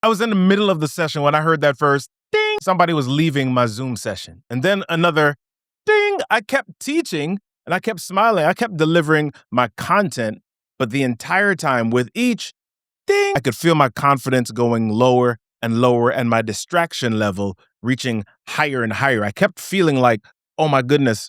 I was in the middle of the session when I heard that first ding. Somebody was leaving my Zoom session. And then another ding. I kept teaching and I kept smiling. I kept delivering my content. But the entire time with each ding, I could feel my confidence going lower and lower and my distraction level reaching higher and higher. I kept feeling like, oh my goodness,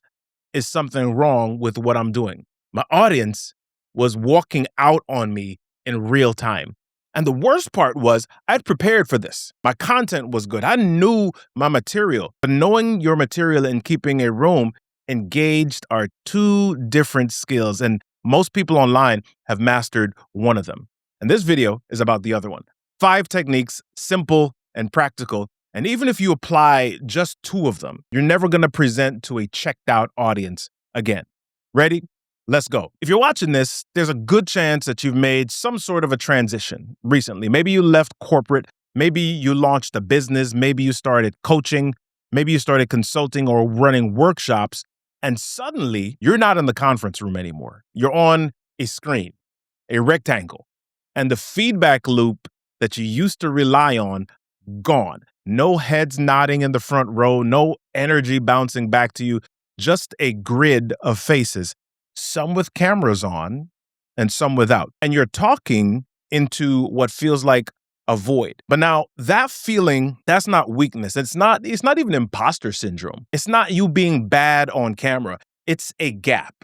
is something wrong with what I'm doing? My audience was walking out on me in real time. And the worst part was I'd prepared for this. My content was good. I knew my material. But knowing your material and keeping a room engaged are two different skills. And most people online have mastered one of them. And this video is about the other one. 5 techniques, simple and practical. And even if you apply just 2 of them, you're never going to present to a checked out audience again. Ready? Let's go. If you're watching this, there's a good chance that you've made some sort of a transition recently. Maybe you left corporate. Maybe you launched a business. Maybe you started coaching. Maybe you started consulting or running workshops. And suddenly you're not in the conference room anymore. You're on a screen, a rectangle. And the feedback loop that you used to rely on, gone. No heads nodding in the front row, no energy bouncing back to you, just a grid of faces, some with cameras on and some without. And you're talking into what feels like a void. But now that feeling, that's not weakness. It's not even imposter syndrome. It's not you being bad on camera. It's a gap.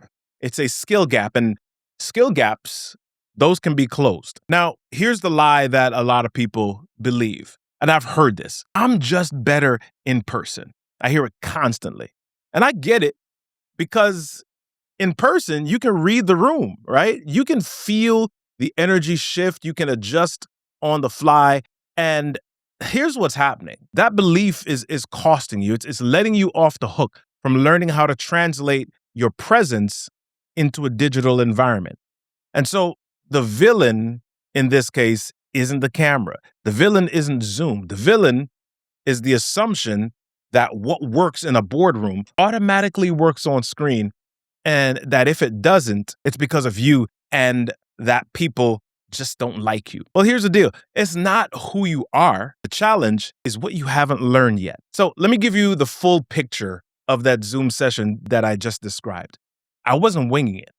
It's a skill gap. And skill gaps, those can be closed. Now, here's the lie that a lot of people believe. And I've heard this. I'm just better in person. I hear it constantly. And I get it because in person, you can read the room, right? You can feel the energy shift. You can adjust on the fly. And here's what's happening. That belief is costing you. It's letting you off the hook from learning how to translate your presence into a digital environment. And so the villain in this case isn't the camera. The villain isn't Zoom. The villain is the assumption that what works in a boardroom automatically works on screen, and that if it doesn't, it's because of you and that people just don't like you. Well, here's the deal. It's not who you are. The challenge is what you haven't learned yet. So let me give you the full picture of that Zoom session that I just described. I wasn't winging it.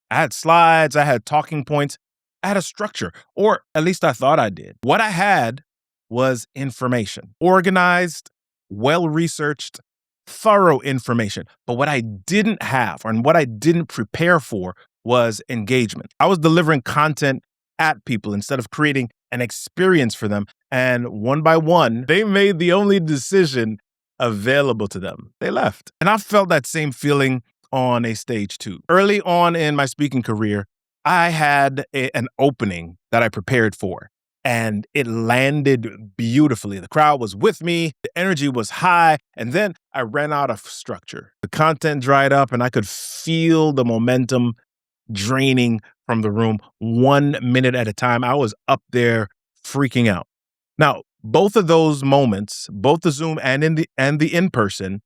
I had slides, I had talking points, I had a structure, or at least I thought I did. What I had was information, organized, well-researched, thorough information. But what I didn't have and what I didn't prepare for was engagement. I was delivering content at people instead of creating an experience for them. And one by one, they made the only decision available to them. They left. And I felt that same feeling on a stage too. Early on in my speaking career, I had an opening that I prepared for, and it landed beautifully. The crowd was with me, the energy was high, and then I ran out of structure. The content dried up, and I could feel the momentum draining from the room 1 minute at a time. I was up there freaking out. Now, both of those moments, both the Zoom and the in-person,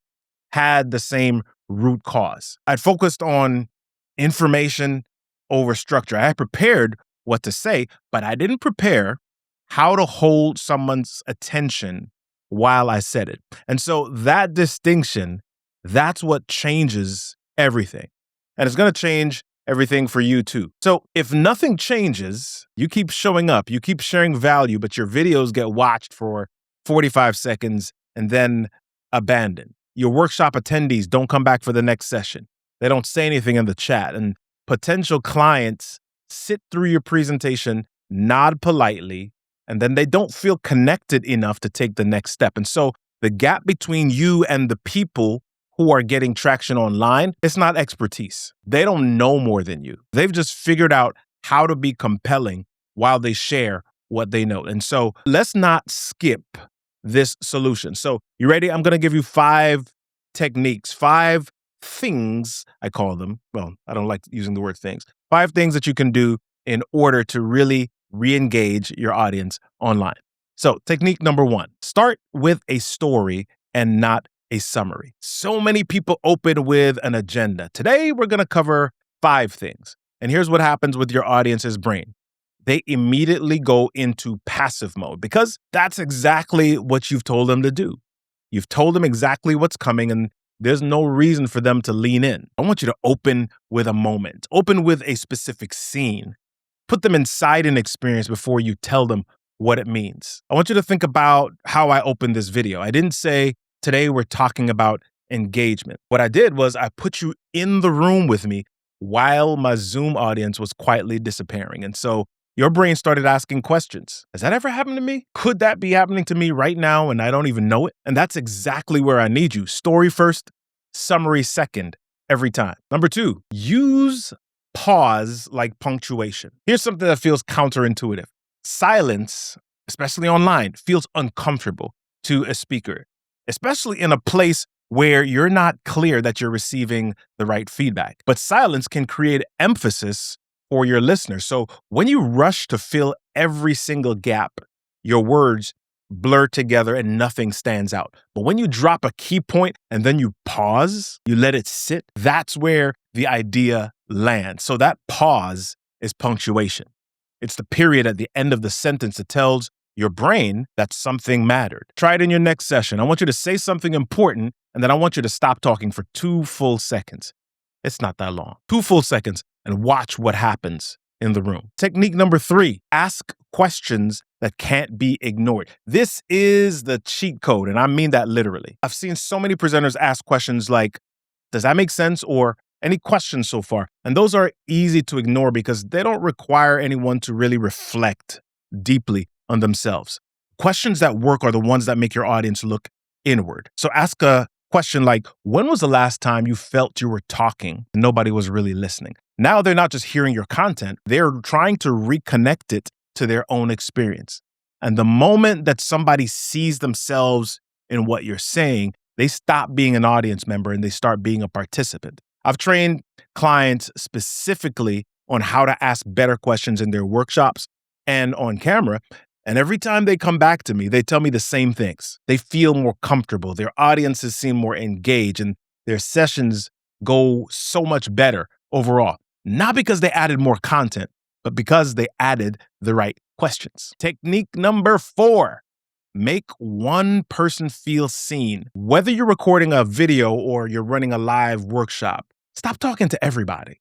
had the same root cause. I'd focused on information over structure. I had prepared what to say, but I didn't prepare how to hold someone's attention while I said it. And so that distinction, that's what changes everything. And it's going to change everything for you too. So if nothing changes, you keep showing up, you keep sharing value, but your videos get watched for 45 seconds and then abandoned. Your workshop attendees don't come back for the next session. They don't say anything in the chat. And potential clients sit through your presentation, nod politely, and then they don't feel connected enough to take the next step. And so the gap between you and the people who are getting traction online, it's not expertise. They don't know more than you. They've just figured out how to be compelling while they share what they know. And so let's not skip this solution. So you ready? I'm going to give you 5 techniques, 5 things, I call them. Well, I don't like using the word things. 5 things that you can do in order to really re-engage your audience online. So technique number 1, start with a story and not a summary. So many people open with an agenda. Today, we're going to cover 5 things. And here's what happens with your audience's brain. they immediately go into passive mode because that's exactly what you've told them to do. You've told them exactly what's coming, and there's no reason for them to lean in. I want you to open with a moment, open with a specific scene. Put them inside an experience before you tell them what it means. I want you to think about how I opened this video. I didn't say, today we're talking about engagement. What I did was I put you in the room with me while my Zoom audience was quietly disappearing. And so your brain started asking questions. Has that ever happened to me? Could that be happening to me right now and I don't even know it? And that's exactly where I need you. Story first, summary second, every time. Number 2, use pause like punctuation. Here's something that feels counterintuitive. Silence, especially online, feels uncomfortable to a speaker, especially in a place where you're not clear that you're receiving the right feedback. But silence can create emphasis for your listeners. So when you rush to fill every single gap, your words blur together and nothing stands out. But when you drop a key point and then you pause, you let it sit, that's where the idea lands. So that pause is punctuation. It's the period at the end of the sentence that tells your brain that something mattered. Try it in your next session. I want you to say something important, and then I want you to stop talking for 2 full seconds. It's not that long. 2 full seconds, and watch what happens in the room. Technique number 3, ask questions that can't be ignored. This is the cheat code, and I mean that literally. I've seen so many presenters ask questions like, does that make sense? Or any questions so far? And those are easy to ignore because they don't require anyone to really reflect deeply on themselves. Questions that work are the ones that make your audience look inward. So ask a question like, when was the last time you felt you were talking and nobody was really listening? Now they're not just hearing your content, they're trying to reconnect it to their own experience. And the moment that somebody sees themselves in what you're saying, they stop being an audience member and they start being a participant. I've trained clients specifically on how to ask better questions in their workshops and on camera. And every time they come back to me, they tell me the same things. They feel more comfortable. Their audiences seem more engaged and their sessions go so much better overall. Not because they added more content, but because they added the right questions. Technique number 4, make one person feel seen. Whether you're recording a video or you're running a live workshop, stop talking to everybody.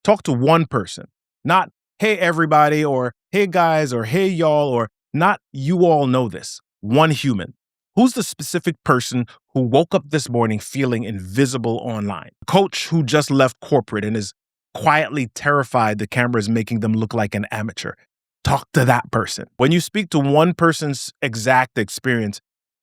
Talk to one person, not hey everybody or hey guys or hey y'all or not you all know this. One human. Who's the specific person who woke up this morning feeling invisible online? Coach who just left corporate and is quietly terrified the camera is making them look like an amateur. Talk to that person. When you speak to one person's exact experience,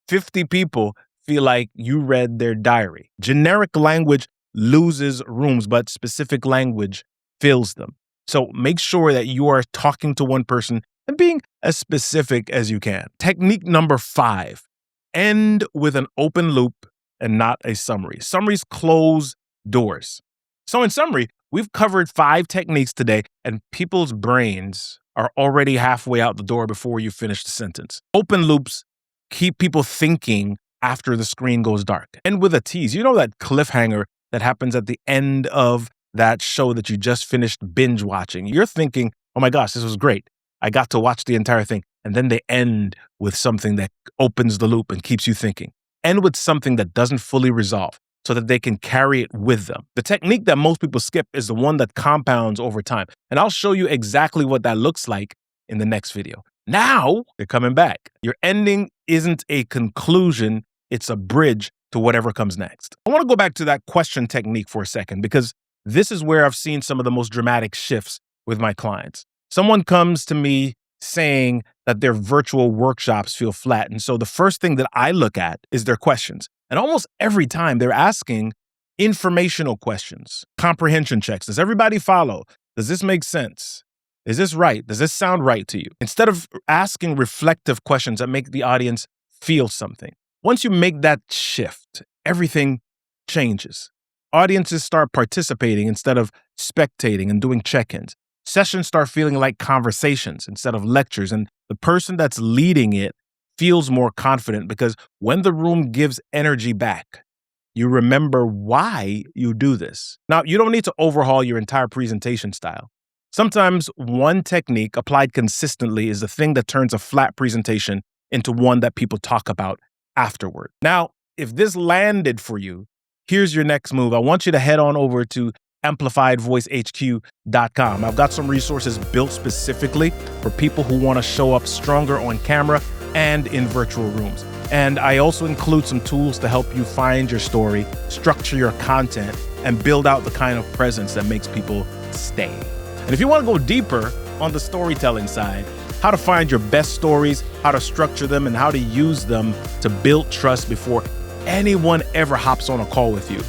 50 people feel like you read their diary. Generic language loses rooms, but specific language fills them. So make sure that you are talking to one person and being as specific as you can. Technique number 5, end with an open loop and not a summary. Summaries close doors. So in summary, we've covered 5 techniques today, and people's brains are already halfway out the door before you finish the sentence. Open loops keep people thinking after the screen goes dark. And with a tease, you know that cliffhanger that happens at the end of that show that you just finished binge watching. You're thinking, oh my gosh, this was great. I got to watch the entire thing. And then they end with something that opens the loop and keeps you thinking. End with something that doesn't fully resolve so that they can carry it with them. The technique that most people skip is the one that compounds over time. And I'll show you exactly what that looks like in the next video. Now they're coming back. Your ending isn't a conclusion. It's a bridge to whatever comes next. I want to go back to that question technique for a second because this is where I've seen some of the most dramatic shifts with my clients. Someone comes to me saying that their virtual workshops feel flat. And so the first thing that I look at is their questions. And almost every time they're asking informational questions, comprehension checks. Does everybody follow? Does this make sense? Is this right? Does this sound right to you? Instead of asking reflective questions that make the audience feel something. Once you make that shift, everything changes. Audiences start participating instead of spectating and doing check-ins. Sessions start feeling like conversations instead of lectures, and the person that's leading it feels more confident because when the room gives energy back, you remember why you do this. Now, you don't need to overhaul your entire presentation style. Sometimes one technique applied consistently is the thing that turns a flat presentation into one that people talk about afterward. Now, if this landed for you, here's your next move. I want you to head on over to amplifiedvoicehq.com. I've got some resources built specifically for people who want to show up stronger on camera and in virtual rooms. And I also include some tools to help you find your story, structure your content, and build out the kind of presence that makes people stay. And if you want to go deeper on the storytelling side, how to find your best stories, how to structure them, and how to use them to build trust before anyone ever hops on a call with you,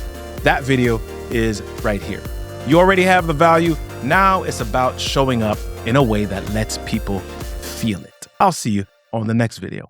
that video is right here. You already have the value. Now it's about showing up in a way that lets people feel it. I'll see you on the next video.